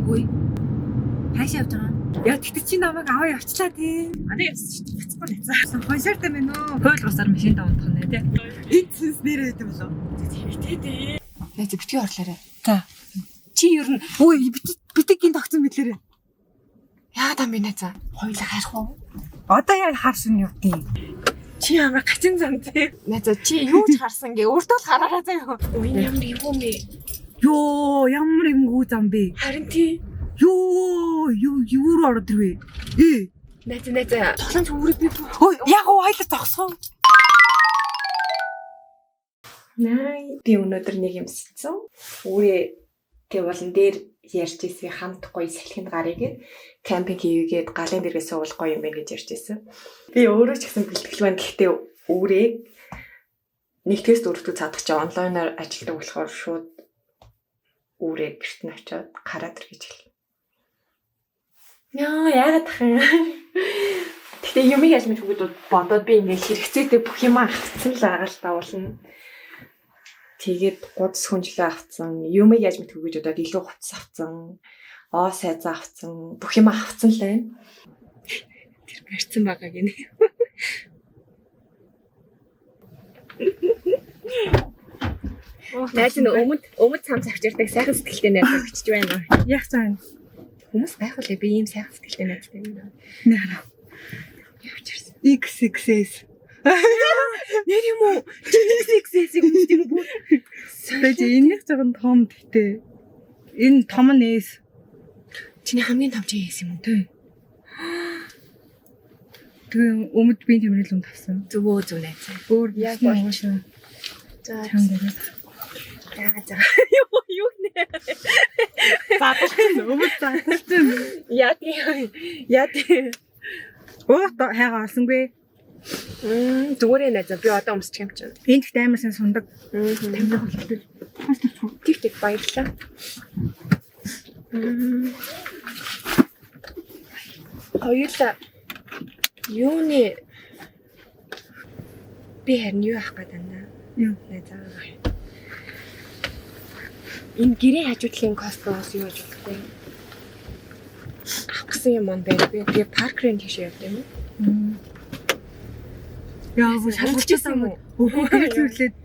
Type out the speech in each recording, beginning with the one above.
Ой. Хаашаа явж байгаа? Яа тэгтээ чи намайг аваа явчлаа тий. Анаа явсан чи буцахгүй найзаа. Хоншортой мэн үү? Хойл гусаар машинд унтах нэ тий. Энд сүнс нэрээ гэдэг болов. Тий. Найз битгий орлоорой. За. Чи ер нь ой битгийн тогтсон мэдлээрээ. Яа даа минь найзаа. Хойлоо харах уу? Одоо яг харсан юу тий. Чи ямар гачин зам тий. Найзаа чи юу ч харсан гээ өөртөө л хараараа заяа. Ой ямар юм бэ? Ёо ямар юм гоо зам бэ? Харин тий. Юу руу ороод ирвэ? Найзаа. Тоглоомч үүрэг би. Ой яг хоёлоо зогсоо. Би өнөөдөр нэг юм сэтсэн. Үүрээ болон дээр ярьж ирсэн хамт гоё салхинд гарыг кемпинг хийгээд галын дээрээ суух гоё юм байна гэж ярьж ирсэн. Би өөрөө ч гэсэн бэлтгэл байна. Гэхдээ үүрээ нэгтгэс дөрөвдөө цаадах чи онлайнаар ажилладаг болохоор шууд үүрээ гэрт нь очиод гараад ир гэж хэлсэн. Яа яагаад тах юм. Гэхдээ юм яаж мэд хүүхдүүд бодоод би ингээд хэрэгцээтэй бүх юм авчихсан л байгаа л давуулна. Тэгээд гудс хүнжлээ авцсан, юм яаж мэд хүүхдүүд одоо илүү хувцас авцсан, сайзаа авцсан, бүх юм авцсан л байна. Тэр барьсан байгаа гинэ. Найз нь өмд цам цагчирдаг сайхан сэтгэлтэй найз бичиж байна. Яг цаана. Хүмүүс гайхуулаа би ийм сайхан сэтгэлтэй найзтай юм. Наа. Явчихсан. XXS. Нэр юм уу? XXS-ийг үстэй юм бүү. Тэгэж энэних жоохон том гэдэг. Энэ том нь S. Чиний хамгийн том чинь S юм уу? Тий. Тэгээ өмд би тэмрэл юм тавсан. Зөв найз. Өөр яг гоё шүү. За. Юу нэ? Баатсан өмд цаасан. Яа тий. Оо хайгаа олсонгүй. Зүгээр найз би одоо өмсчих юм чинь. Энд ихтэй амар сан сундаг. Тамиг болтой. Тэг баярлаа. Хоёулаа юуны би харин юу авах гэдэг байна. Юу найзаа. Энэ гэрээ хажуудлын Costco-с юу гэж боддог вэ? Авах гэсэн юм байна. Би паркрын тийшээ явд юм уу? Яа, шалгалчихсан юм уу? Өгөө зүйлээд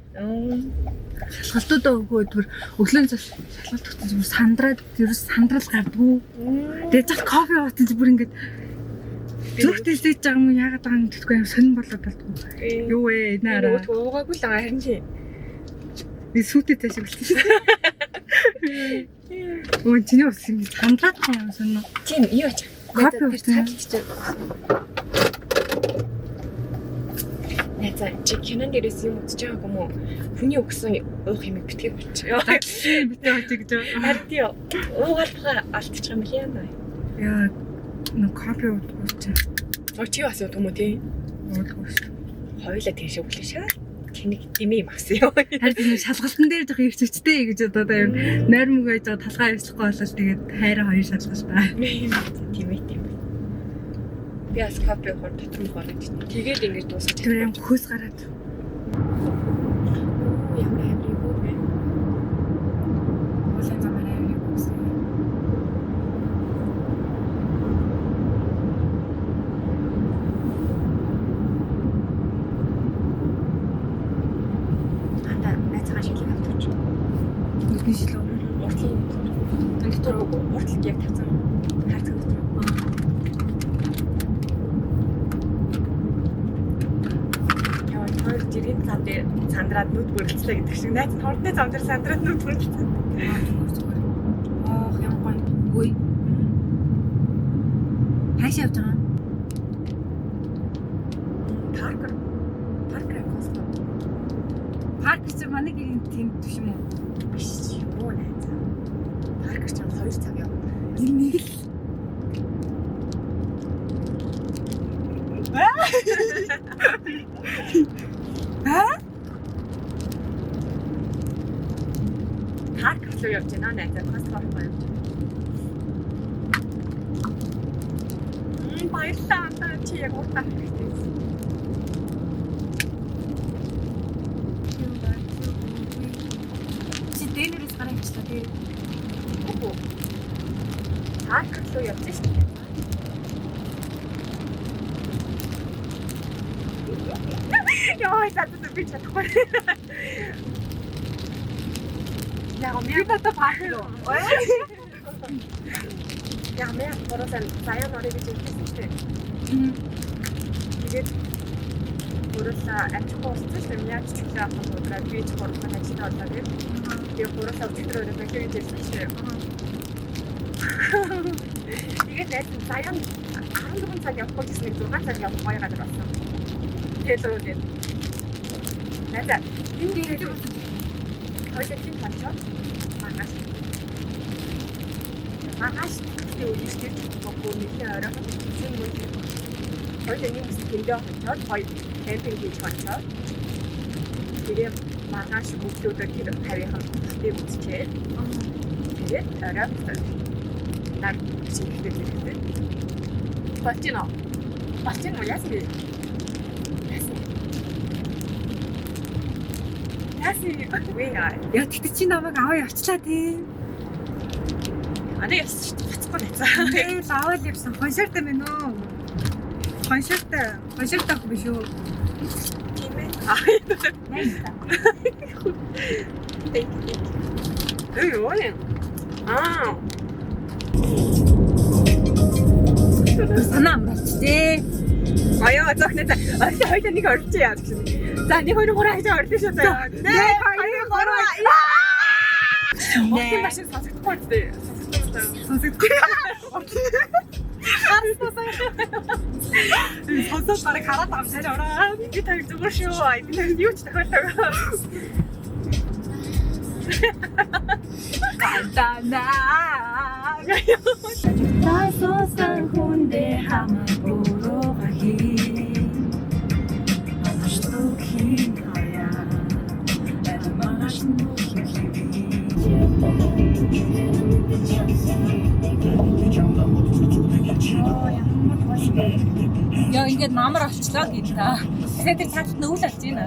шалгалтуудаа өгөө түр өглөөний шалгалт өгсөн зүгээр сандраад ерөөс сандрал гардггүй. Тэгээ зах кофе уусан чи бүр ингэж зүрхтэй сэж байгаа юм яагаад байгаа юм гэдэггүй юм сонирн болоод болтгоо. Юу ээ наараа. Уугаагүй л байгаа харин чи. Би сүтэд таашиг болсон шүү. Өө чиний ус юм сандраад байгаа юм сонирн. Чин юу ач? Кофе уусан чи. Найзаа чи кинон дээрээс юм үзэж байгаа юм уу? Хүний өгсөн уух юм битгий болчих. Битгий болчих гэж. Харин тий уугаалгаа алдчих юм л яана. Яа нэг кофе уучих. Чи бас уудах юм уу тий? Уудахгүй шүү. Хоёулаа тийш өглөө шаа. Тэнийг димээ юм авсан юм. Харин тийм шалгалтын дээр жоох их зүйтэй гэж одоо юм нойрмог байж байгаа талгаа явуулахгүй болол тэгээд хайраа хоёр шалгалт та. Тийм ээ. Би бас кофе уух дотор мөх ороод чинь. Тэгээд ингэж дуусах. Тэр юм хөөс гараад. Ямар юм бэ? Улаан замаар юм уу? Анда найзгаа шилэг авчих. Би шилэг уртлын дотор уртлыг яг тавцсан. Хайрцаг дотор. Жирийн зам дээр сандраад нүд бүрэлцлээ гэдэг шиг найз нь хордны зам дээр сандраад нүд бүрэлцсэн. Ох ямар гоё. Ой. Хаашаа явж байгаа? Паркер Costco. Паркер чи манай гэрийн тийм биш юм уу? Биш юу найз. Паркер ч 2 цаг явна. Энэ нэг л. Парк руу явж байна найзаа Costco руу явж байна. Баярлалаа чи яг уртаа хэрэгтэй. Чи дээрээс гараачлаа тий. Парк руу явж шүү дээ. Яа, татад би чадахгүй. Яг би татад парк руу. Яг мэ бороосан заяа нөрөө гэж хэлсэн шүү дээ. Тэгээд борооса ачгүй болсон шүү дээ. Яаж ч хэлээ авах юм бол би ч бороосан ажиллаа болоо гэдэг. Тэгээд борооса өчигдөр өөрөө бахиж хэлсэн шүү дээ. Тэгээд найз заяа 14 цаг явахгүй гэсэн нэг 6 цаг явах гоё газар болсон. Тэгээд рүү найзаа энэ гэдэг хоёул тийм болчихоо. Магаш тийм үстэй бохгүй нэлээ орой тийм үед хоёул нэг тэндээ очоод хоёр кемпинг хийж очоод тэгээд магаш бүгдүүдээр тэр 50-ын үстэй үзчихээ. Тэгээд орой нар чиглэлтэй хэрэгтэй. Бачино ясны. Яа тэгт чи намайг аваа явчлаа тийм. Анаа явсан шүү дээ. Бацгүй найзаа. Тэгэл аваад явсан. Концерт юм байна уу? Концерт авах биш үү? Тийм ээ. Найзаа. Юу вэ? Санаа амралцтэй. Аяа зогноо. Хоёул нэг орчих яа гэсэн. За нэг хоёр гурав хийж орчих шүү дээ. Нэг хоёр гурав. Окей машин сонсохгүй дээ. Сонсохгүй. Сонсож барыг хараад амсаар ороо. Би таг зүгээр шүү. Би таг юу ч тохиолдог. Кантана. Тасосан хүндээ хамаагүй хий. Аштрохин хая. Это магашин Яа ингээд намар олчлоо гэж та. Тэгэхээр тэр цаалт нүүл болж байна.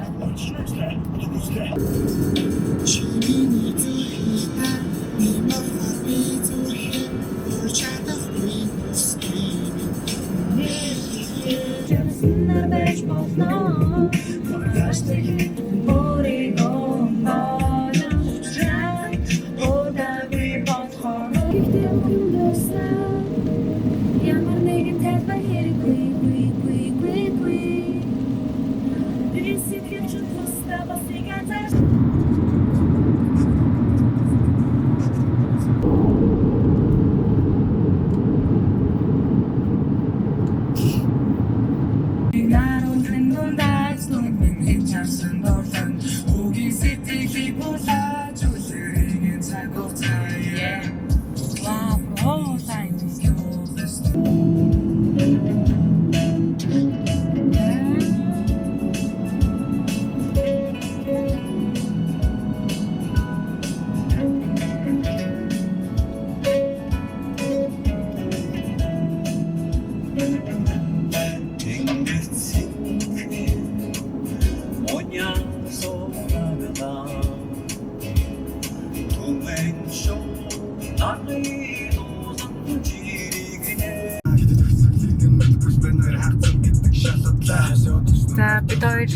За бид хоёр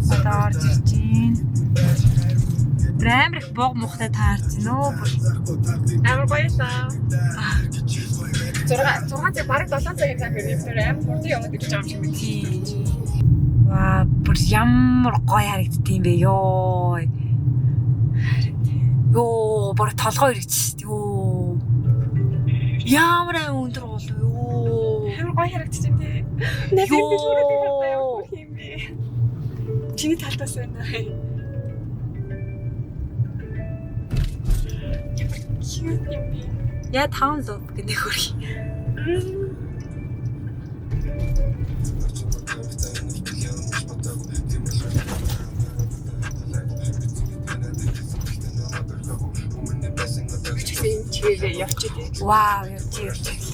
одоо орж ирж байна. Амар их бог мухтай таарч нөө. Амар баярлаа. 6 цаг бараг 7 цагийн цаг ирсэн амар хурдан яваад ирж байгаа юм шиг байна. Ваа, бүр ямар гоё харагддсан бэ ёо. Ёо, бүр толгой ирчихсэн. Ёо. Ямар өндөр бол ёо. Амар гоё харагдчихсан тий. Нэг юм зүгээр харагдаа явах юм бэ. Чиний талтаас байна. Я 5 луп гэдэг хөрхи. Вау, явчих.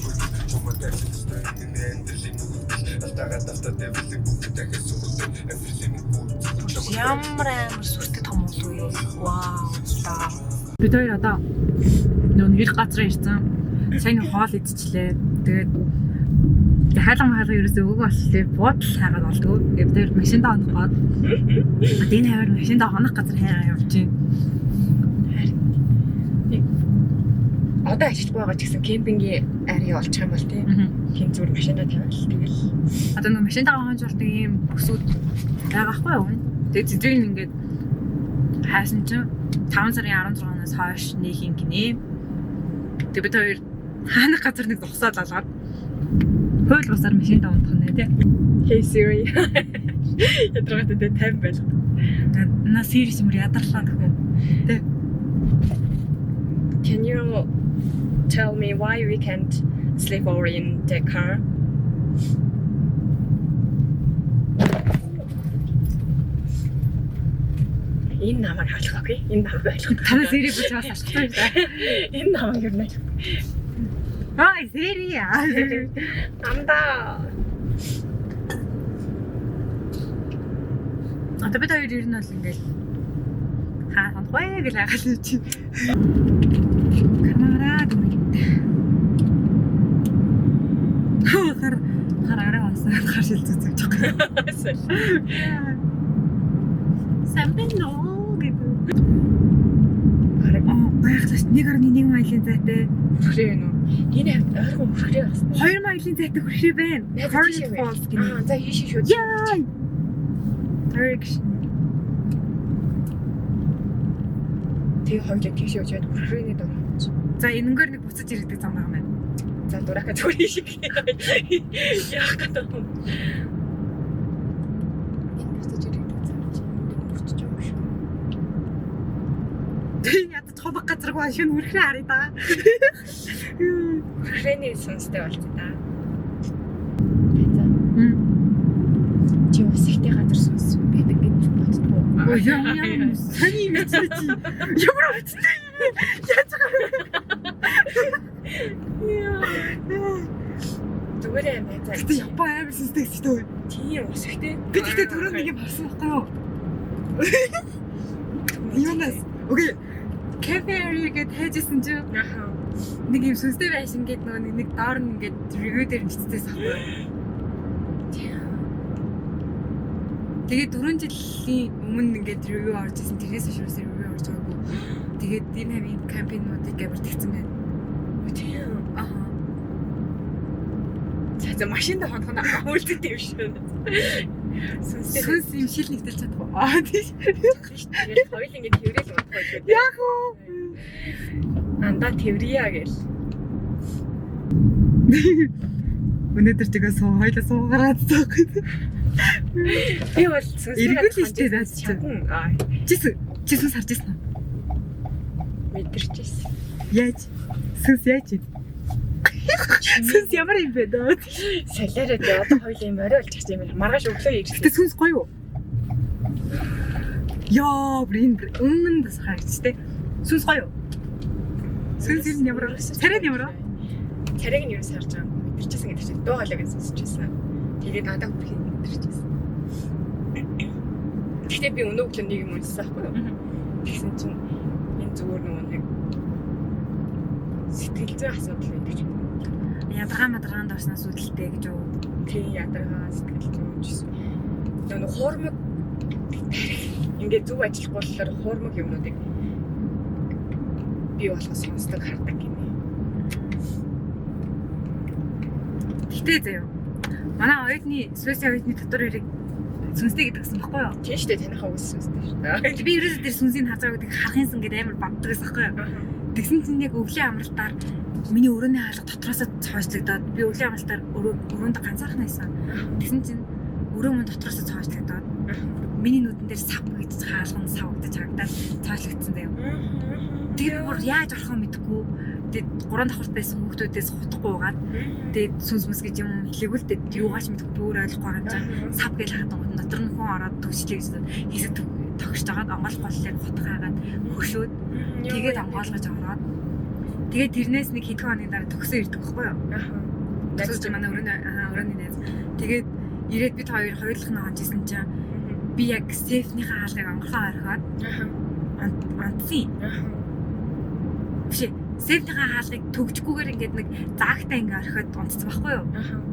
Ямар амар сүртэй том уу. Вау. Бид хоёр одоо нэг газар ирсэн. Сайн хоол идчихлээ. Тэгээд хайлга ерөөсөө өгөө болчихлээ. Буудал хайгаад болдгоо. Тэгээд бид машиндаа онох гоод. Энэ хавар машиндаа хонох газар хайгаа явж байна. Одоо ажиллахгүй байгаа ч гэсэн кемпингийн ари олчих юм бол тийм. Хин зүгээр машиндаа тавиал тэгэл. Одоо нэг машиндаа хонжуулдаг ийм бүсүүд байгаа хгүй юу? Тэгээд зэдрийг ингээд хайсан чинь 5 сарын 16-наас хойш нэг юм гинэ. Тэгээд бид хоёр хаана газар нэг зогсоод алгаад хууль бусаар машиндаа унтах нэ тий. Hey Siri. Ядрагт тэ 50 байлга. На Siri юм ядарлаа гэхүү. Тий. Can you tell me why we can't sleep over in the car? Энэ намайг хаалгахгүй. Энэ намайг ойлгох. Танаа Siri бич бас ашигтай байна. Энэ намайг юу нэ? Ай Siri яа. Анда. Одоо бид хоёр ер нь бол ингээл ханахгүй гэж яагаад л чи. Камера хараараа басан харшил зүзэж байгаа. Самбино гэдэг. Баярлалаа. 1.1 майлын зайтай. Хүрээ вэ нөө? Энэ ойрхон хүрээ басна. 2 майлын зайтай хүрээ байна. Hornet Falls гэнэ. За ийшээ шууд. Яа. Direction. Тэгээ хоёул тийш явж байгаад хүрээний дор. За энэнгээр нэг буцаж ирдэг зам байгаа юм байна. За дурака зүгээр ийшээ. Яах гэдэг юм. Энэ буцаж ирдэг зам чинь буцаж юм шүү. Ядаж хобог газаргүй шин үрхрээ харъя да. Хүрээний сонстой болчих та. Чи ус ихтэй газар сонс байдаг гэж боддгоо. Ой яа. Сани мэдсэн чи. Ямар утгатай юм бэ? Яаж байгаа. Зүгээр юм байна. Гэтэ Япон амар сүнстэй гэдэг. Тийм ус ихтэй. Би тэгтээ түрүүн нэг юм харсан байхгүй юу? Юунаас? Окей. Cafe area гэдэг хайжсэн чи нэг юм сүнстэй байшин гэдэг нөгөө нэг доор нь ингээд review дээр нэрчдээс авахгүй. Тэгээд 4 жилийн өмнө ингээд review орж ирсэн. Тэрнээс шүүс review орж байгаагүй. Тэгээд энэ хавийн кампинуудыг гэмэр тэгсэн байна. Тийм. Аа. За машинд хонхно үлддэг юм шүү. Сүнс юм шил нэгтэл чадахгүй. Аа тийм. Хоёул ингээд тэрэл унтах байлгүй. Яг уу. Анда тэрврийа гэл. Өнөөдөр чигээ хоёлаа суугаад таахгүй. Би бол эргүүл ихтэй зааж чадна. Чи сүнс харж ирсэн үү? Мэдэрчээсэн. Яаж? Сүнс яаж? Сүнс ямар юм бэ дөө? Салаараа дээ одоо хоёул юм орой болж байгаа юм. Маргааш өглөө ирсэн. Гэтэ сүнс гоё юу? Яа, өмнө бас харагдчихтэй. Сүнс гоё юу? Сүнс юм ямар? Царай ямар? Царайг нь юу сарж байгаа юм. Мэдэрчээсэн гэдэг чинь дуу хоолойг сонсчихсан. Тэгээд надад хүрхийг мэдэрчээсэн. Гэхдээ би өнөөдөр нэг юм уншсан байхгүй юу? Тэгсэн чинь энэ зүгээр нэг сэтгэл зүйн асуудал байдаг юм. Ядаргаанд орсноос үүдэлтэй гэж үү? Тийм ядаргаа сэтгэл зүйн гэсэн. Нэг хуурмаг ингээд зүг ажиллахгүй болохоор хуурмаг юмнуудыг би болохоос сонсдог хардаг юм. Гэтэ заяа. Манай оюутны специал оюутны дотор ирэх сүнстэй гэдэг гэсэн баггүй юу? Тийм шүү дээ танихаа үс сүнстэй шүү дээ. Би ерөөсөө тэр сүнсийг хазаа гэдэг харахынсан гэдэг амар баддаг гэсэн баггүй юу? Тэгсэн чинь яг өвлийн амралтаар миний өрөөний хаалга дотроосоо цоочлогдоод би өвлийн амралтаар өрөөнд ганцаархан байсан. Тэгсэн чинь өрөө мөн дотроосоо цоочлогдоод миний нүдэн дээр сав гэж хаалга нь савагдаж харагдаад цоочлогдсон заяа. Тэгээд бүр яаж орохоо мэдэхгүй. Тэгээд 3 давхарт байсан хүүхдүүдээс хутахгүй угаад тэгээд сүнс мэс гэж юм хэлээгүй л тэгээд юугаач мэдэхгүй бүр ойлгохгүй байгаа юм чинь сав гэж хатан дотор нь хүн ороод төгсчихээ гэсэн хийсэ тогшж байгаад онгойлох боллыг хутгаагаад хөшөөд тэгээд онгойлгож ороод тэгээд тэрнээс нэг хэдхэн хоногийн дараа төгсөө ирдэг байхгүй юу? Төгсөж манай өрөөний найз. Тэгээд ирээд бид хоёр хоёрлох нь онжсэн чинь би яг Стефнийхээ хаалгыг онгорхоо орхиод онцсон. Биш Сэвтийн хаалгыг төгжгүйгээр ингээд нэг заагтаа ингээ орхиод унтцсан байхгүй юу?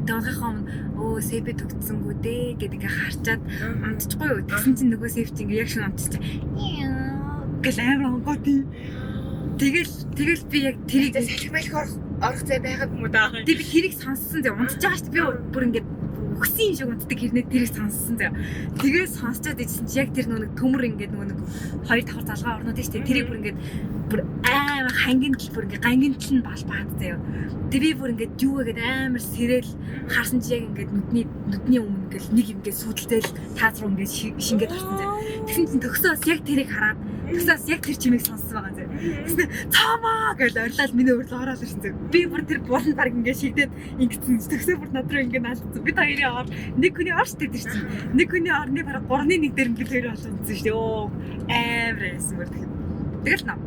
Дөнгийнхоо өө сэвэ төгцсөнгүү дээ гэдэг ингээ харчаад унтчихгүй юу? Тэгсэн чинь нөгөө сэвч ингээ яг шин унтчихсан. Гэл амар онгоо тий. Тэгэл би яг тэрийг салхимайлах орох зай байгаад юм уу даа. Тэг би тэрийг сонссон зэ унтж байгаа шүү дээ. Би бүр ингээд өгсөн шиг унтдаг хэрнээ тэрийг сонссон зэ. Тэгээд сонсчод идсэн чи яг тэр нэг төмөр ингээд нөгөө нэг 2 давхар залгаа орнод шүү дээ. Тэрийг бүр ингээд бүр амар хангин тал бүр ингээд гангин тал нь балбаад заяа. Тэг би бүр ингээд юу гэгээд амар сэрэл харсан чи яг ингээд нүдний өмнө ингээд нэг ингээд сүдэлтэй л таац руу ингээд шингээд орсон зэ. Тэгсэн чинь төгсөөс яг тэрийг хараад төгсөөс яг тэр чимийг сонссон байгаа зэ. Тэгснэ цаамаа гэж орилаад миний өөрлөө ороод ирсэн зэ. Би бүр тэр булан баг ингээд шигдээд ингэсэн төгсөө бүр над руу ингээд наалцсан. Би хоёрын ор нэг хүний орч дээр чинь. Нэг хүний орны бараг 3-1 дээр ингээд хоёр болсон үзсэн шүү дээ. Оо амар байсан бүр тэгэхээр. Тэгэл наа.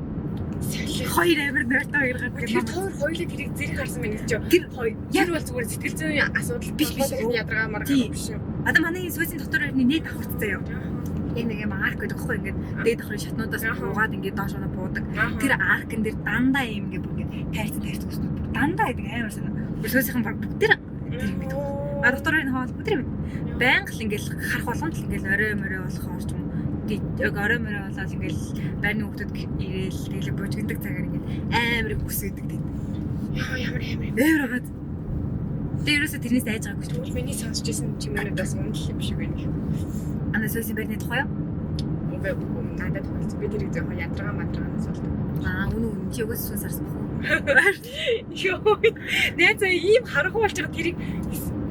Хоёр амир нойртой хоёр гардаг. Тэр хоёулаа тэрийг зэрэг харсан байна гэж. Тэр хоёр бол зүгээр сэтгэл зүйн асуудал биш ядаргаа маргаа биш юм. Одоо манай сүүсийн дотор өрний нийт давхарт заяа. Яг нэг юм арк гэдэг байхгүй ингээд дээд давхрын шатнуудаас буугаад ингээд доош оноо буудаг. Тэр аркн дээр дандаа юм ингээд бүр ингээд тайрцсан өснө. Дандаа гэдэг амар санаа. Сүүсийн баг тэр ингээд. А дотор өрний хоол бүдэр байнга л ингээд харах болгонд л ингээд орой морой болохоор ч юм. Яг орой морой болоод ингээд байрны хүмүүс ирээл тэгэл бужигдаг цагаар ингээд амар бүсэдэг тийм. Яа ямар байгаад. Тэрөөсө тэрнээс айж байгаагүй шүү. Миний сонсч байсан чимээнүүдээс үнэлэх юм шиг байна. Анасосын барьны тухай юу? Үгүй надад тохиолдсон. Би тэрийг зөвхөн ядрага мадрагаас болдог. Үнэн чи өгөөс сүн сарсан бах уу? Йоо. Нэ за ийм харахгүй болж байгаа тэрийг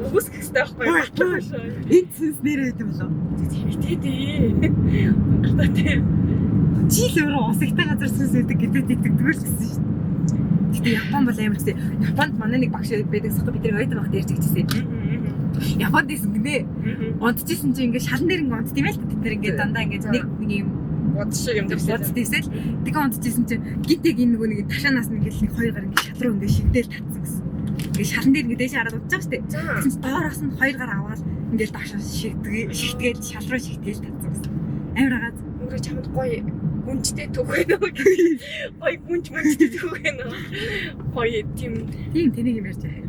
өгөөсгөх хэрэгтэй байхгүй юу? Энэ сүнс нэрээ гэдэг болоо. Тэ дээ. Монголда тэ. Чи л өөрөө усагтай газар сүнс өгдөг гэдэг тэгдэггүй л гэсэн шүү. Гэтэ Япон бол амар гэсэн. Японд манай нэг багш байдаг сохо бид нар ойд багт ярьж ирчихсэн. Японд исэн гинэ. Унтчихсэн чи ингээд шалан дээр ингээд унт тийм ээ л бид нар ингээд дандаа ингээд нэг юм бод шиг юм дэрсэл. Тэгээ унтчихсэн чи гитэг энэ нөгөө нэг ташаанаас нэг л хоёр гар ингээд шал руу ингээд шигдээл татсан гэсэн. Ингээд шалан дээр ингээд дээш хараад удаж байгаа шүү дээ. Тэгсэн чи доороос нь хоёр гар аваад ингээд дашаа шигдгээл шал руу шигдээл татсан гэсэн. Амар агаад өөрөө чамд гоё гүнжтэй төг байна уу? Гоё гүнж мөнжтэй төг байна уу? Гоё тийм тэнийг юм ярьж байгаа.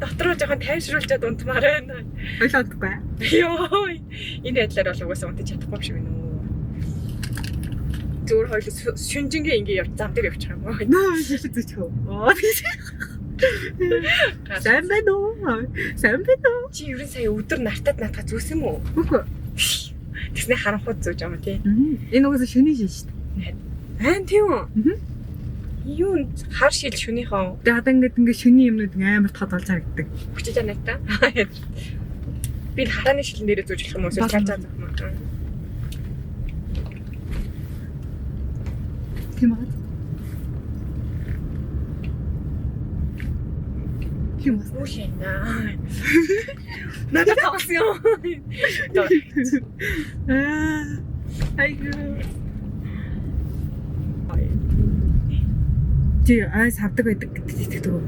Дотроо жоохон тайвшруулчаад унтмаар байна. Ойлгохгүй. Йоо. Энэ байдлаар бол угаасаа унтаж чадахгүй юм шиг байна уу? Зүгээр хоёул шүнжингээ ингээ явж зам дээр явчих юм уу? Нөө шишээ зүчхөө. Сайн байна уу? Сайн байна уу? Чи ерөн сая өдөр нартад наатах зүүс юм уу? Үгүй. Тэсний харанхууд зүүж юм тий. Энэ угаасаа шүний шиш шүү дээ. Аа тийм үү? Юу хар шил шүнийхөө. Тэгээ одоо ингээд шүний юмнууд амар тод болж харагддаг. Хүчтэй жанагта. Би харааны шилэн дээрээ зүүж болох юм уу? Цаацаа зах юм. Тийм үү? Тийм үү? Ушина. Надад тавсан юм. Айгуу. Чи айс хавдаг байдаг гэдэг үү?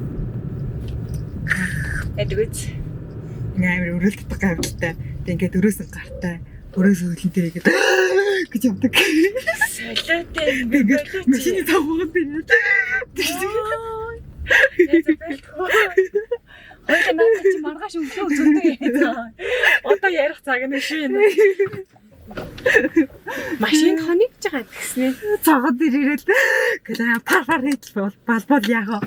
Эдгэж. Амар өрөөлддөг гавьтай. Тэг ингээд өрөөсөн гартай. Өрөөс хөлөнтэй гэдэг гэж явдаг. Солиотой. Тэгээд машины тавгууд байна. Ой надад чи маргааш өглөө зүрдэг яа. Одоо ярих цаг нь шин. Машин хоногч байгаа гэснээ. Цагаад ирээд гэлээ парпар хийдэл балбал яага.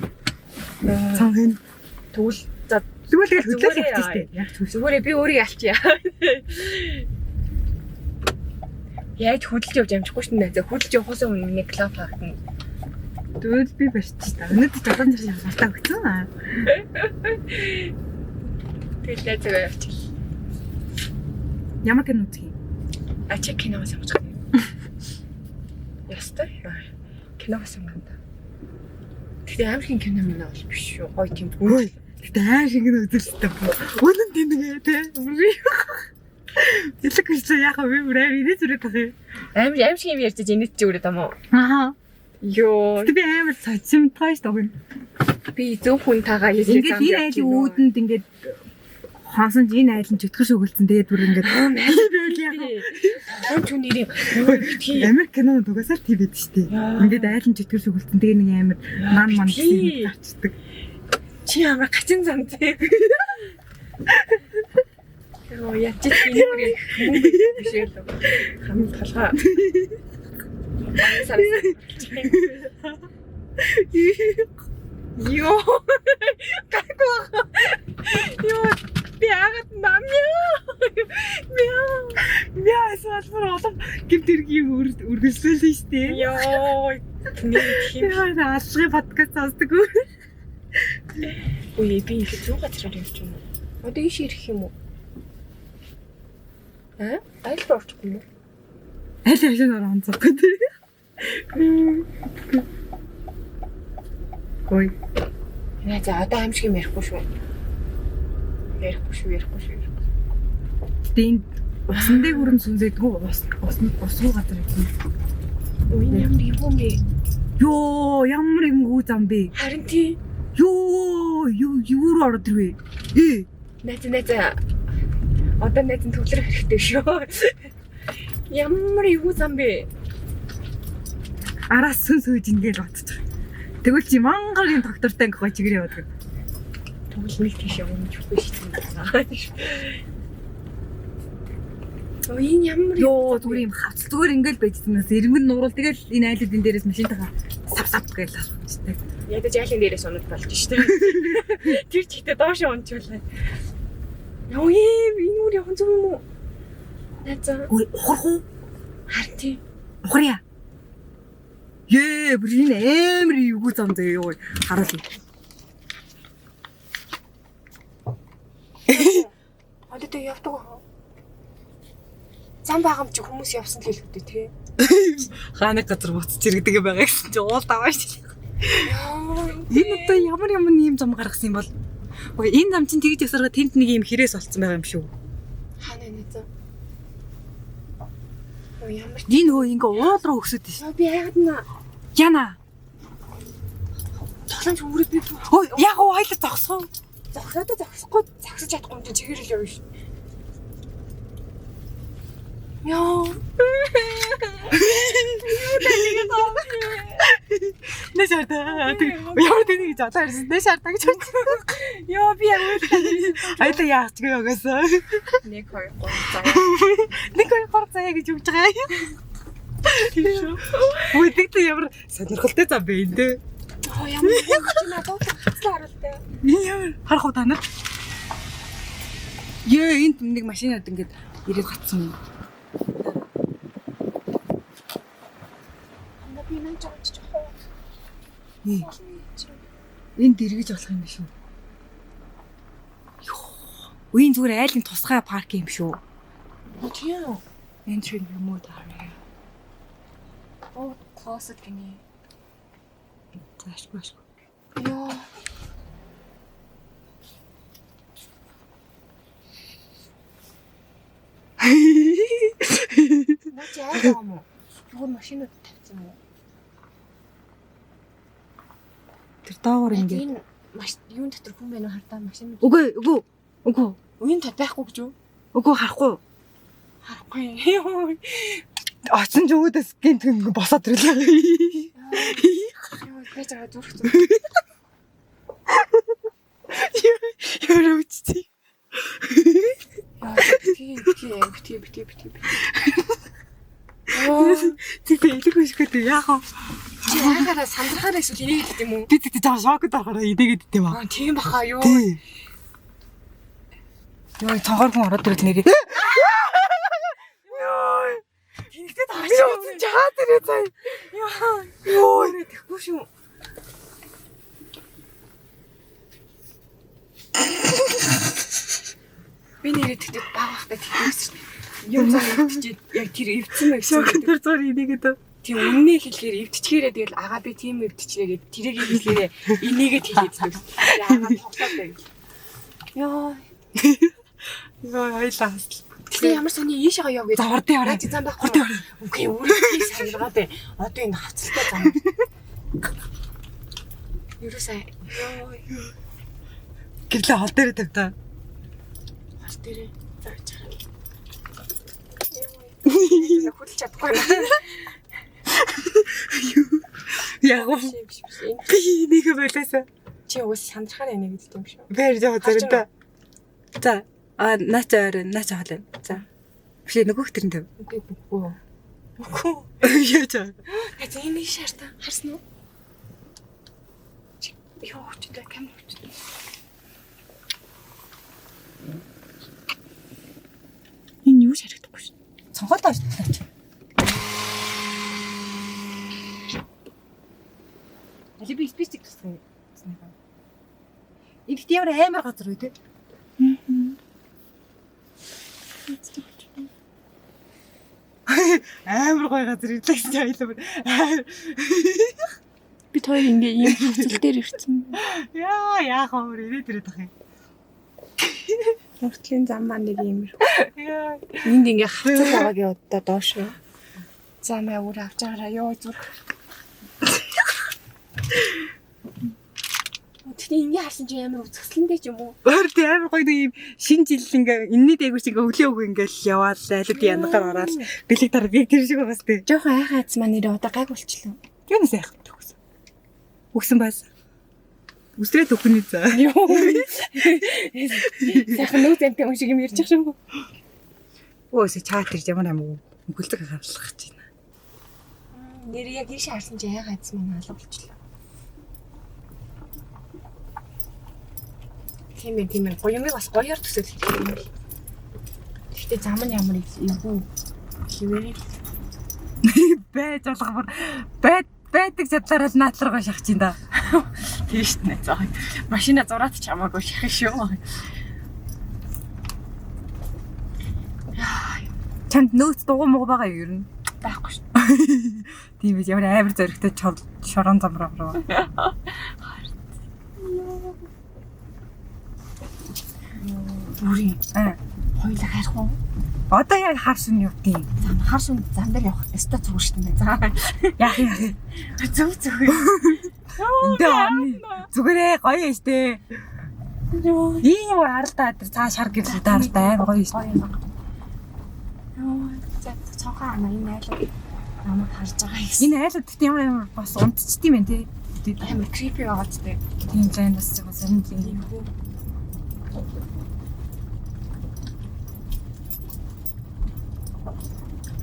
Цагын Тэгвэл за зүгээр л хөдлөл явчихжээ. Яг зүгээр би өөрийг алчия. Яаж хөдөлж явж амжихгүй шин нэ. Хөдөлж явахаас өмнө миний клап хаахна. Дөөд би барьчих та. Өнөөдөр жолоон зэрэг шалгалтаа өгсөн аа. Тэгэл зүгээр явчих. Ямар кино үзье? А чи кино сонсох юм. Ястай. Кино сонсон. Тэгээ амар хин кино минь бол биш шүү. Гоё тийм Ой. Тэгтээ ааш ингэ үзэрстэй. Үнэн тэнэг те. Ялаг гэж яах вэ? Би бүрээ энэ зүрх тах юм. Амар шиг юм ярьж инэт чи үрээд юм уу? Аа. Йоо. Би амар цацимтай шүү дээ. Би зөв хүн тагаа ярьж байгаа. Ингээд энэ айлын үүдэнд ингээд хоосон энэ айлын чөтгөр шүгэлцэн тэгээд бүр ингээд Хон ч нэрийн Америк кино дугасаар тийм байдаг шүү дээ. Ингээд айлын чөтгөр шүгэлтэн тэгээ нэг амар ман гэсэн гарчдаг. Чи амар гачин замтай. Оо яач тийм юм биш ээ. Хам толгой. Йоо. Какого? Йоо, бягат намья. Мясаа болов гэмтэргийн үргэлжлүүлсэн шүү дээ. Йоо. Тийм. Яа, алгын подкаст сонсдог. Ой, би их зүү газар явж байна. Одоо ийш ирэх юм уу? Айл орчих юм уу? Аль хашаа нөр онцох гэдэг. Ой. Яа за одоо аимшиг юм ярихгүй шүү. Ярихгүй шүү. Тэнд усан дээр хүрэн сүнзэдгүү усгүй газар юм. Ой ямар юм бэ? Йоо, ямар юм гүү зам бэ? Харин тий. Юу ороод ирвэ? Найз. Одоо найз төвлөрөх хэрэгтэй шүү. Ямар юу зам бэ? Араас сүн сүйж ингээл бодчих. Тэгвэл чи Монголын доктортай ингээ чигээр явдаг. Тэгвэл нэг тийш явна гэхгүй шүү. Ой ямар Йоо зүгээр юм хавцал зүгээр ингээл байж юмнаас эргэн нуурал тэгэл энэ айлуудын дээрээс машинтайгаа сав гэж алхчихдаг. Ядаж айлын дээрээс унаж болж шүү. Тэр чигтээ доош унчуулаа. Ой энэ үр явах юм уу? Найз. Ой ухрах уу? Харин тий. Ухръя. Бүр энэ амар юу зам зөө ёо харуулъя. Одоо тэ явдаг уу? Зам байгаа юм чи хүмүүс явсан л хэлбэдэ тий. Хааны газар буцаж иргэдэг байгаа гэсэн чи уул даваа шүү. Яа. Энэ одоо ямар юм зам гаргасан юм бол? Ой энэ зам чинь тэгж ясарга тэнд нэг юм хэрээс олцсон байгаа юм шүү. Хаана нэзэ? Ой ямар Энэ хөө ингээ уул руу өсөд тийш. би яагаад нэ? Яна. Цоглон зүмрээ би. Ой яг уу хоёлоо зогсоо. Зогсохгүй загсаж чадахгүй юм чи чигээр л явна шүү. Яа. Нэшарта. Ямар тэнийг жадаа ирсэн. Нэшарта гэж байна. Яа би яг Айта яач гээ өгөөсөө. 1 2 3 заа. Нэг хоёр гор заяа гэж өгч байгаа. Ой тэгтээ ямар сонирхолтой зам бэ энэ дээ. Оо ямар чи надад хацлаа харалтай. Ямар харах уу та нар? Энд нэг машинад ингээд ирээд гацсан юм. Анда би нэн чамч жоо. Энд дэргэж болох юм биш үү? Үеийн зүгээр айлын тусгай парк юм шүү. Тийм. Entry remote area. Оо closet гинэ. Таашгүй. Яа. Наач яа юм уу? Зүгээр машинууд тавьсан уу? Тэр доогоор ингээд. Энэ юун дотор хүн байна уу хардаа машин. Үгүй. Уян тат байхгүй гэж юу? Үгүй харахгүй. Харахгүй. Оцсон ч өөдөөс гинт ингээ босоод ирлээ. Яа, гэж байгаа зүрх зүрх. Яа үчтэй. Бити. Оо, Тэг илэрхий шигэд яах вэ? чи яагаад сандрахаараа эсвэл энийг гэдэг юм уу? Би тэгтээ жаа шокд орохоор идэгээд дим аа. Тийм баха юу? Тий. Йоо цонхоор хүн ороод ирэх нэрээ. Тэнэгтэй таашаа Жаа тэрэ цай. Йоо, тэгэхгүй шүү. Би нэрээ тэгтээ багахтай тэгсэн шүү. Юм заа өвчиж яг тэр эвдсэн мэ гэсэн. Шокд тэр зур идэгээд. Тийм үннийг хэлэхээр эвдчихээрээ тэгэл агаа би тийм эвдчихлээ гэд тэрийг хэлэхээр энийгээ хэлээд зүг. Яагаад тоглоод байв. Йоо. Йоо хоёлаа хасл. Тэгээ ямар сони ийшээ яв гэж. Завардын ороо. Зам байхгүй. Үгүй өөрөөр санаагаад бай. Одоо энэ хацалтай зам. Юусаа. Йоо. Гэрлээ хол дээр тавьтаа. Хол дээр. Зааж чараа. хөдөлж чадахгүй. Яг уу. Би нэг байлаасаа. Чи уус сандрахаар яана гэдэг юм шүү. Бэр жоо зэрэнтэй. За наач орой наач хоолой. За. Биш нөгөөх тэрэнд төв. Үгүй. Яа чаа. За энэ шаартаа харсан уу? Йоо ч тэ камер ч. Энэ юу шарагдахгүй шин. Цонхолтой очиж. Али би спичик гэсэн. Игт ямар амар газар үү те? Амар гоё газар ирлээ гэж ойлоо. Би хоёр ингээ ийм хөцөл дээр ирсэн. Яах вэ? Ирээд ирээд ах юм. Уртлын зам маань нэг юм. Яа. Энд ингээ хавцал байгаагийн удаа доош юу. Замаа өөр авч байгаараа ёо зүрх. Тэгтээ ингээ харсан чи амар үзэсгэлэнтэй ч юм уу? Өөр тийм амар гоё нэг юм шинэ жил ингээ энэний дээгүүр шиг өглөө өг ингээл яваал айлууд янгаар ороод бэлэг дараа би тэр шиг байгаас тээ. Жохон айхаа айц маань нэрээ одоо гайг болчихлоо. Юунаас айх төгсөн. Өгсөн байс. Үсрээ төхөний за. Йоо. Сайхан нүүц амтай юм шиг юм ярьж байгаа шүү. Өөсө чат ирж ямар амгүй мөхөлцөг хавлах гэж байна. Нэр яг ийш харсан чи айхаа айц маань алга болчихлоо. Тийм гоёмыг бас гоёор төсөөлөх юм байна. Гэхдээ зам нь ямар эвгүй хിവэрээ Байж болох бүр байдаг чадлаараа наатларгаа шахаж ин да. тийш нэ заа. Машина зураад ч хамаагүй шахах шүү. Чамд нөөц дугуй муу байгаа юу ер нь? Байхгүй шүү. Тийм ээ ямар амар зөрөгтэй шорон замраа руу. Бүрийн хоёулаа харах уу? Одоо яг хар шин юу тийм. Хар шин зам дээр явах өстой зүг шүү дээ. За. Яах. Зүг. Зүгээрээ гоё юм штэ. Ийм харалтаа тэр цааш хар гэрлээ даартай гоё юм штэ. Йоо, за цонхоо амаа энэ айлууд намайг харж байгаа юм. Энэ айлууд гэхдээ ямар бас унтчт юм байна те. Амар creepy байгаа ч те. Тийм зайн бас жоохон сонирн юм.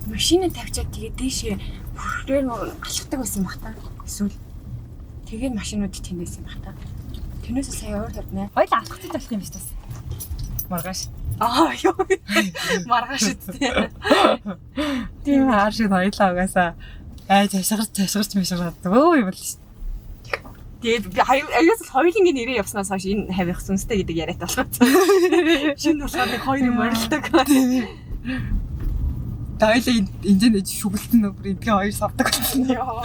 Машиныг тавьчаад тэгээд дээшээ хөрхрээр алхдаг байсан юм бах та. Эсвэл тэгээд машинууд тэндээс юм бах та. Тэрнээс сая уур тавьнаа. Хоёул алхахтай болох юм биш тас. Маргааш. Ёо. Маргааш үсттэй. Тийм хаашиг хоёлаа угаасаа цашгарч мишгараад өө юм л ш. Тэгээд би аюус хоёулын нэрээ явснаас хойш энэ хавих сүнстэй гэдэг яриад болохоор. Шинэ болохоор нэг хоёр юм орилдог. Тайл инженеж шүглэлтэн нөр эдгээр хоёр савдаг болсон. Яа.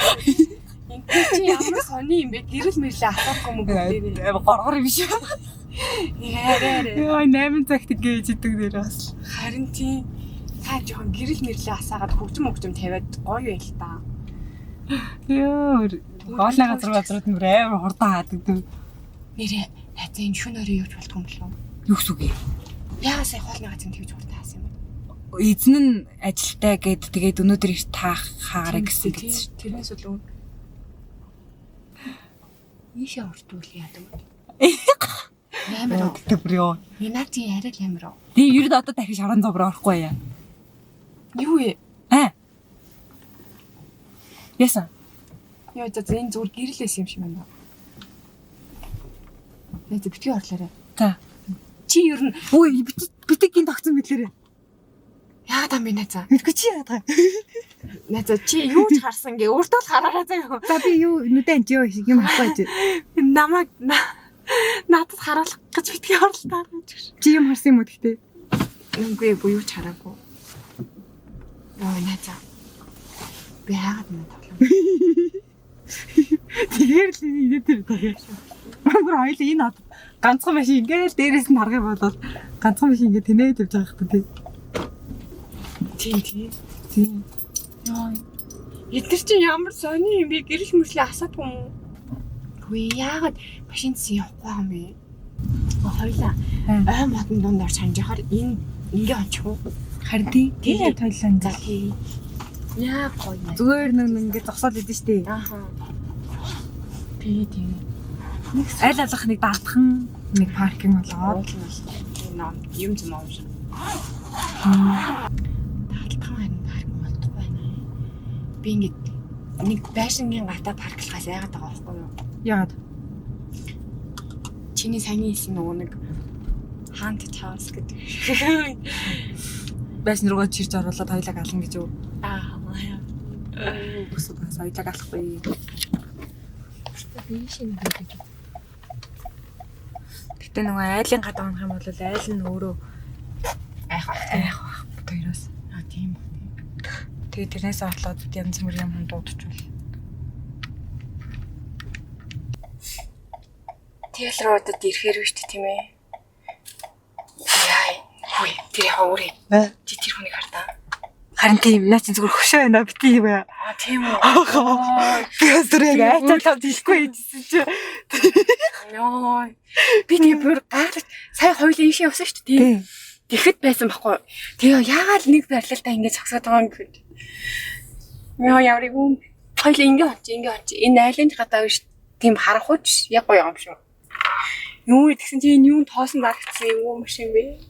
Энэ чи ямар сони юм бэ? Гэрэл мэрлээ асахгүй юм уу? Горгор юм шиг. Яраарэ. Яа 8 цагт ингэж идэг нэр бас. Харин тийм та жоохон гэрэл мэрлээ асаагаад хөгжим тавиад гоё байл та. Яа гоолны газрууд нүр амар хурдан хаадаг дөө. Нэрээ найзаа энэ шөнөөрөө юуж болтгоо юм болов? Юу гэсэн үг юм? Яа сая хоолны газар тэгж хурдан хаасан юм бэ? Эзэн нь ажилтаа гээд тэгээд өнөөдөр их таах хаараа гэсэн гэж. Тэрнээс үлээ. Ийшээ уртуул яадаг. Амар. Тэр ёо. Минати арай л амар. Тийм ер нь одоо дахиж шаран зовроо орохгүй яа. Юу вэ? Ясан. Яа за энэ зүгээр гэрэлээс юм шиг байна. Найз битгий орлоорой. За. Чи ер нь үй битэг гин тогтсон мэтлээрээ. Яагаад ам би найзаа? Мэдгүй чи яагаад байгаа. Найзаа чи юу ч харсан гээ өөртөө л хараараа заяа. За би юу нүдэн чи юу шиг юм хахгүй чи. Намайг надад хараалах гэж битгий орлоо гэж. Чи юм харсан юм уу гэхдээ? Үгүй юу ч хараагүй. Яа найзаа. Би яагаад надад тэгэхээр л энэ тэр таа. Амар хоёул энэ ганцхан машин ингээл дээрээс нь харах юм бол ганцхан машин ингээ тэнээд явж байгаа хэрэг тийм. Яа. Эдгээр чи ямар сони юм бэ? Гэрэл мөрлөө асаадгүй юм уу? Үгүй яагаад машинс явахгүй юм бэ? Хоёлаа ой модон дундаар санджахаар энэ ингээ очих уу? Харин тийм тойлоо За тий. Яа гоё. зүгээр нэг ингэ зогсоод идэв штэ. Ааха. Тэгээ. Аль алах нэг даатхан нэг паркинг болоод юм юм аав шиг. Таалтхан харин парк болдох байна. Би ингэ нэг байшингийн гата парклахаас яагаад байгаа байхгүй юу? яагаад Чиний сайн хэлсэн нөгөө нэг haunted house гэдэг. байшин руугаа чирж оруулаад хоёлаа гална гэж юу? Аа. Өсөд бас хоёлаа галахгүй. Бишин гэдэг. Гэтэ нөгөө айлын гадаа унах юм бол айл нь өөрөө Айх. хоёроос. Аа тийм. Тэгээ тэрнээс болоод янз бүр юм дуудчихвал. Тэгэл руудад ирэхээр үү тийм ээ. Яа. Хүй, тэр хаврын. Чи тэр хүнийг хардаа. Харин тийм наа чи зүгээр хөшөө байна бити юм аа. Аа тийм үү. Би өсрөөг айцаад тийшгүй хийжсэн чи. Йоо. Би нэг бүр гайхаж сая хоёул ийшээ явсан шүү дээ. Тэгэхэд байсан байхгүй. Тэгээ яагаад нэг барилалтаа ингэж зогсоод байгаа юм гэхэд. Яа яврыг юм. Хоёул ингэ онч. Энэ айлын гадаа биш тийм харахууч яг гоё юм шүү. Юу гэсэн чи энэ юу тоосон дарагдсан юм машин бэ?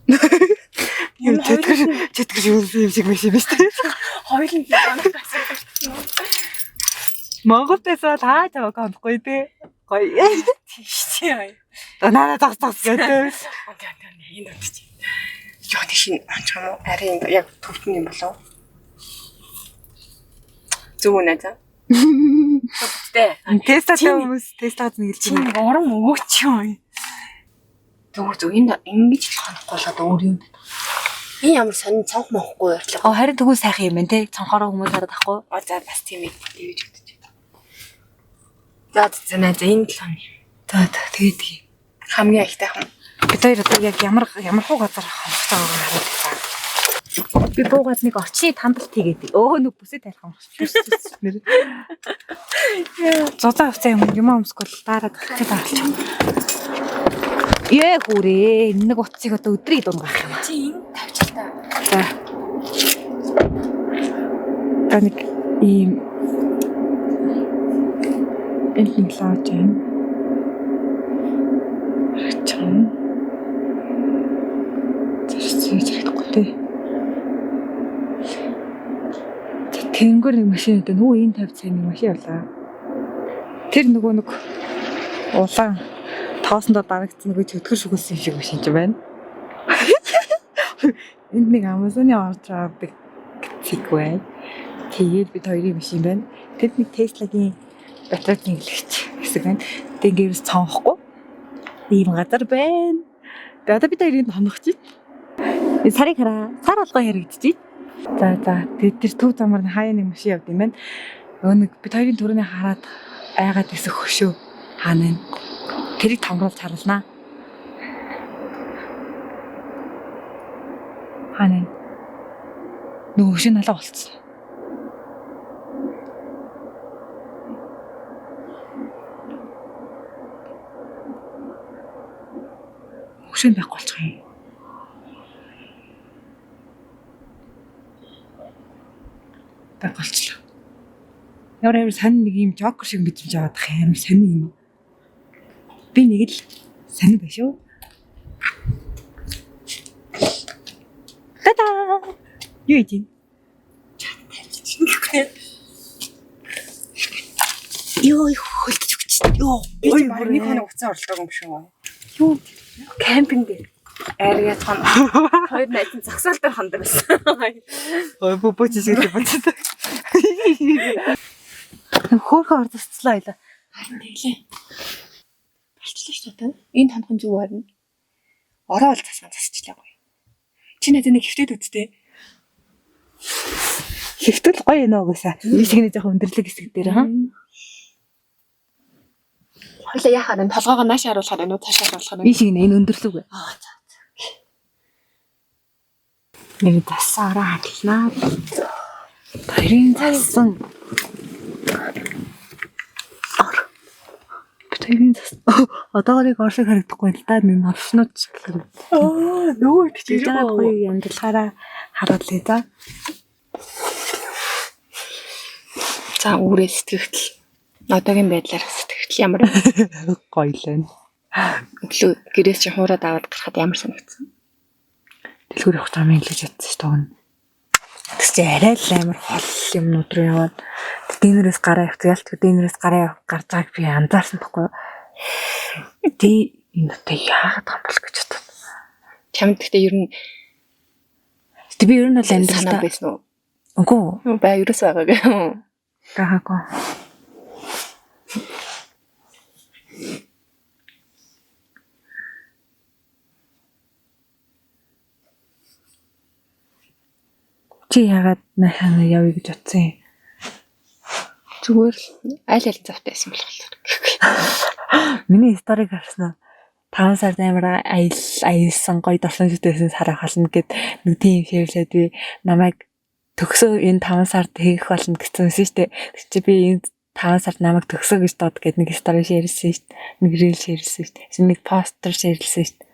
Юу чэтгэж юу юм шиг машин биш үү? Хоёулын нэг гэсэн. Монголд эсээ таа таваг онхгүй тий. Гоё. Тийш яа. Наа тагтагс гэдэг. Энэ үтч. Яа тийш анч юм уу? Арийн яг төвтөн юм болов. Зүг үнэ за. Төвтэй. Тестатай хүмүүс тестаад нэг л чинь уран өгөөч юм. Зүг энд ингэж л хонхгүй болоод өөр юм. Энэ ямар сонин цонх мохгүй ярьлаа. Харин тэгвэл сайхан юм байна те. Цонхороо хүмүүс хараад ахгүй. За бас тийм ээ. Тэгэж өгдөг. За энэ л хон. За тэгээд хамгийн ихтэйхэн. бид хоёр одоо яг ямар хуу газар хонох цагаагаар хараад байгаа. Би буугаад нэг очны тандалт хийгээд. Нэг бүсээ тарих юм шиг. Зузаан хувцас юм өмсгөл дараа гахчих таалч. Яа хүрээ нэг утсыг одоо өдрийг дунгах юм. Чи энэ тавьчих та. За. Таник ийм элин лааж юм. Ачаа. Зэрэг зэрэггүй тий. Тэнгэр нэг машин өгдөө нөгөө энэ 50 цайны машин явлаа. Тэр нөгөө нэг улаан тоосондоо дарагдсан нөгөө чөтгөр шүгүүлсэн шиг машин ч байна. Энд нэг Amazon-ы орж авдаг цэг бай. Тэгээд бид хоёрын машин байна. Тэд нэг Tesla-гийн батарей нэглэгч хэсэг байна. Тэнгэрээс цонхгүй. Ийм газар байна. Тэгээд одоо бид хоёрын хонох чинь. Сарыг хараа. Сар болгоо яригдчих. За тэгээд тэр төв замаар хаяа нэг машин явд юм байна. Нэг бид хоёрын төрөний хараад айгаад өсөх хөшөө хаана вэ? Тэрийг томруулж харуулнаа. Хаана вэ? Нөгөө хөшөө налаа болцсон. Хөшөө байхгүй болчих юм. Болчлоо. Ямар сонир нэг юм жокер шиг мэдэрч аваад харин сонир юм. Би нэг л сонир байх шүү. Тата. Юу ийм? Йоо хөлдөж өгч. Йоо. Ой нэг хоног уцаа орлоо юм шүү. Юу? Кемпинг дээр. Ария хон. Хоёр найзан загсаал дээр хондог байсан. Ой бөбөч шиг бодсон. Хөөхөн ордцлаа ойлаа. Харин тэглээ. Болчлоо шүү дээ. Энэ хамхан зүг харна. Ороо бол засмаа засчлаа гоё. Чи надад нэг хэвтээд үттэй. Хэвтэл гоё нөө угаасаа. Ийшгний жоохон өндөрлөг хэсэг дээр хаа. Хойлоо яхаа энэ толгоогоо нааш харуулахаар энэ цааш харуулахаар. Ийшгний энэ өндөрлөг. За. Нэг тасаараа хадлаа. Тэрийн цасан. Тэрийн цас. Одоогорыг оршиг харагдахгүй л да нэг оршнууд ч гэхээр. Нөгөө их тийж гоё амьдралаараа харуулъя за. За үүрээ сэтгэгдэл. Одоогийн байдлаар сэтгэгдэл ямар Гоё л байна. өглөө гэрээс чи хуураад аваад гарахад ямар санагдсан? Дэлгүүр явах замын хэлж ятсан ш тоон. Тэгс чи арай л амар хол юмнууд руу яваад дэнэрээс гараа явцгаалт дэнэрээс гараа явах гарч байгааг би анзаарсан байхгүй юу. Тэ энэ одоо яагаад юм бол гэж бодсон. Чамд гэхдээ ер нь би ер нь бол санаа амьдралдаа байсан уу? үгүй Баа ерөөс байгаагүй. гахаагүй. Чи яагаад нахаа явъя гэж бодсон юм? Зүгээр л аль аль завтай байсан болох л. Миний сториг харсан уу? 5 сард амар аялсан гоё дурсамжтайсэн сараа хална гэд нэг тийм ширлээд би намайг төгсөө энэ 5 сард хийх болно гэсэн юмсэн шүү дээ. Тэг чи би энэ 5 сард намайг төгсөө гэж дод гэд нэг стори ширлсэн шүү дээ. Нэг рил ширлсэн шүү дээ. Нэг постэр ширлсэн шүү дээ.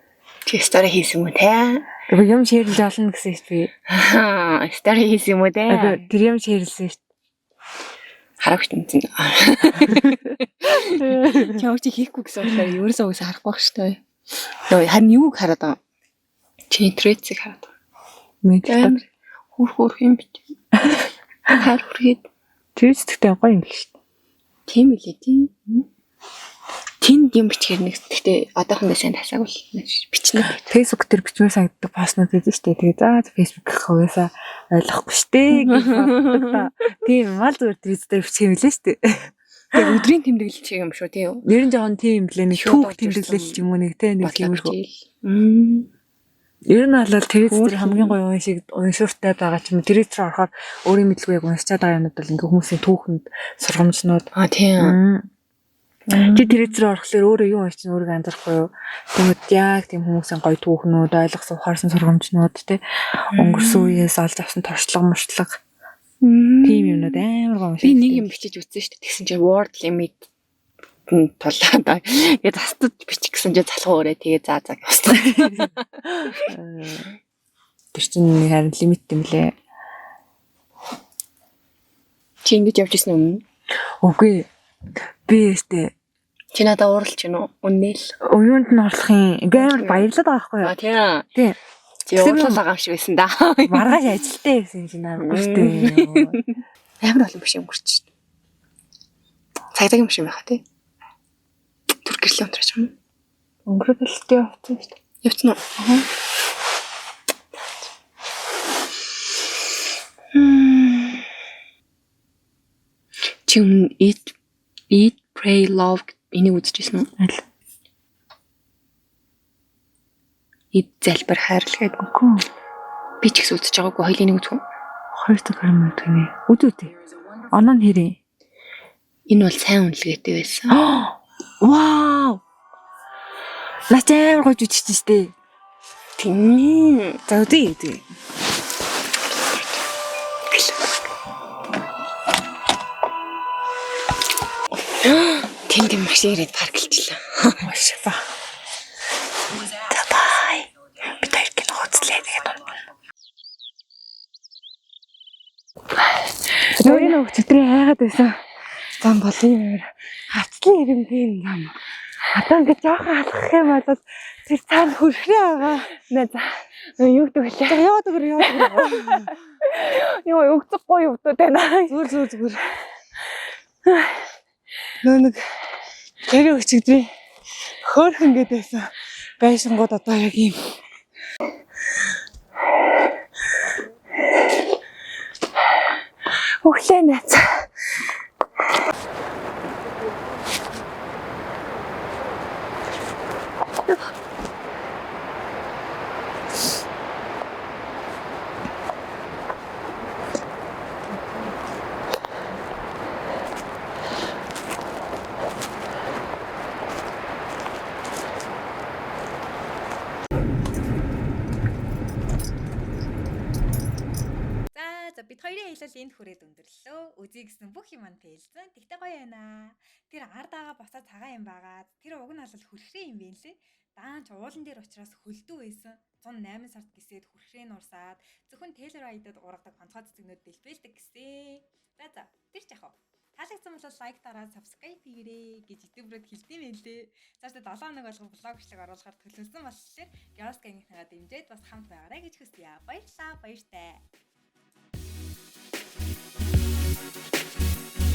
Чи стори хийсэн юм те? Тэг юм ширлж олно гэсэн шүү дээ. Стори хийсэн юм уу те? Тэр юм ширлсэн шүү дээ. Харагч тэмцэн. Чамд чи хийхгүй гэсэн болохоор ерөөсөө үс харахгүй байх шүү дээ. Нөө харин юуг хараад байгаа? Чи трэцийг хараад байгаа. Мэдээ. Хөрх юм бит. Хар хүрээд Трэцтэй гоё юм л шүү дээ. тийм үлээ тийм. Тэнд юм бичгээр нэг гэхдээ одоохондоо сайн тасааг бол бичнэ. Facebook дээр бичмээр санагддаг постнууд байдаг шүү дээ. Тэгээ за Facebook хаваасаа ойлгохгүй шүү дээ гэж боддог та. Тийм мал зүгээр Twitter дээр бичих юм лээ шүү дээ. Тэгээ өдрийн тэмдэглэл чиг юм шүү тийм. Нэр нь жоохон тийм юм лээ. Нэг түүх тэмдэглэл ч юм уу нэг те нэг тиймэрхүү. Ер нь бол Twitter дээр хамгийн гоё юм шиг уншууртай байгаа ч юм. Twitter орохоор өөрийн мэдлгүй яг уншчаад байгаа юмуд бол ингээ хүмүүсийн түүхэнд сургамжнууд. Тийм. Чи Twitter орохлоор өөрөө юу уншиж өөрийгөө анзаарахгүй юу? Тэгмэд яг тийм хүмүүсийн гоё түүхнүүд, ойлгосон ухаарсан сургамжнууд те өнгөрсөн үеэс олж авсан туршлага мөрчлөг. Тийм юмнууд амар гоё уншиж. Би нэг юм бичиж үзсэн шүү дээ. Тэгсэн чинь word limit тулаад тэгээ застад бичих гэсэн чинь залхуу өрөө тэгээ заа явсан. Тэр чинь харин лимит юм лээ. Чи ингэж явж ирсэн юм? Үгүй. Би өстэй Чи надад ууралж гин үү? Үнээл. уюунд нь орлохын амар баярлаад байгаа байхгүй юу? Тийм. Тийм. Чи уурлал байгаа юм шиг байсан да. Маргааш ажилтаа гэсэн чинь наагүй шүү дээ. Амар олон биш өнгөрч шүү дээ. Цагдаа юм шиг байха тий. Түр гэрлээ унтраач юм. Өнгөрөөлтөө явцсан шүү дээ. Явцсан уу? Чи eat, pray, love энийг үзчихсэн үү? Аль. Эд залбир хайрлах гэдэг үг. Би ч ихс үзэж байгаагүй хоёлын нэг үзэх үү? Хоёр дахь юм гэнэ. Үзүүтэй. Оноо нь хэрэг. Энэ бол сайн үнэлгээтэй байсан. Вау! Наач амар гойж үчиж штэ. Тийм. За үзье. Тэнд юм машин ирээд парклжлаа. Машба. Бай. Би тэр кино хөтлөө тэгээд. Нөрийн өчтөрийн хайгаад байсан. Зам болын хацлын ирэмгийн зам. Одоо ингэ жоохон алхах юм бол тэр цаана хөрхрээ байгаа. Наа за. Юу гэдэг вэ? Яваад өгөр. Йоо өгцөхгүй юу гэдэг байна. Зүгээр. Нэг тэр өчигдрийн хөөрхөн гэдэг байсан. Байшингууд одоо яг юм. Өглөө наац. бид хоёр Хоёрын аялал энд хүрээд өндөрлөө. Үзье гэсэн бүх юм маань тэлсэн. Тэгтээ гоё байна. Тэр ард дагаа босоо цагаан юм байгаа. Тэр уг нь бол хүрхрээ юм бэ лээ. Даанч уулан дээр учраас хөлдөө байсан. 108 сард гисээд хүрхрээ нурсаад зөвхөн Taylor Swift-д ургадаг онцгой цэцэгнүүд дэлбэлдэг гэсэн. За тэр ч яах вэ? Таалагдсан бол лайк дараад subscribe хийгээрэй гэж YouTube-род хэлдэм байлээ. Цаашдаа 7 хоног болгоо блог бичлэг оруулахаар төлөвлөсөн болохоор Girls Gang-ийнхаа дэмжиж бас хамт байгаарай гэж хүсье. Баярлалаа. Баяртай.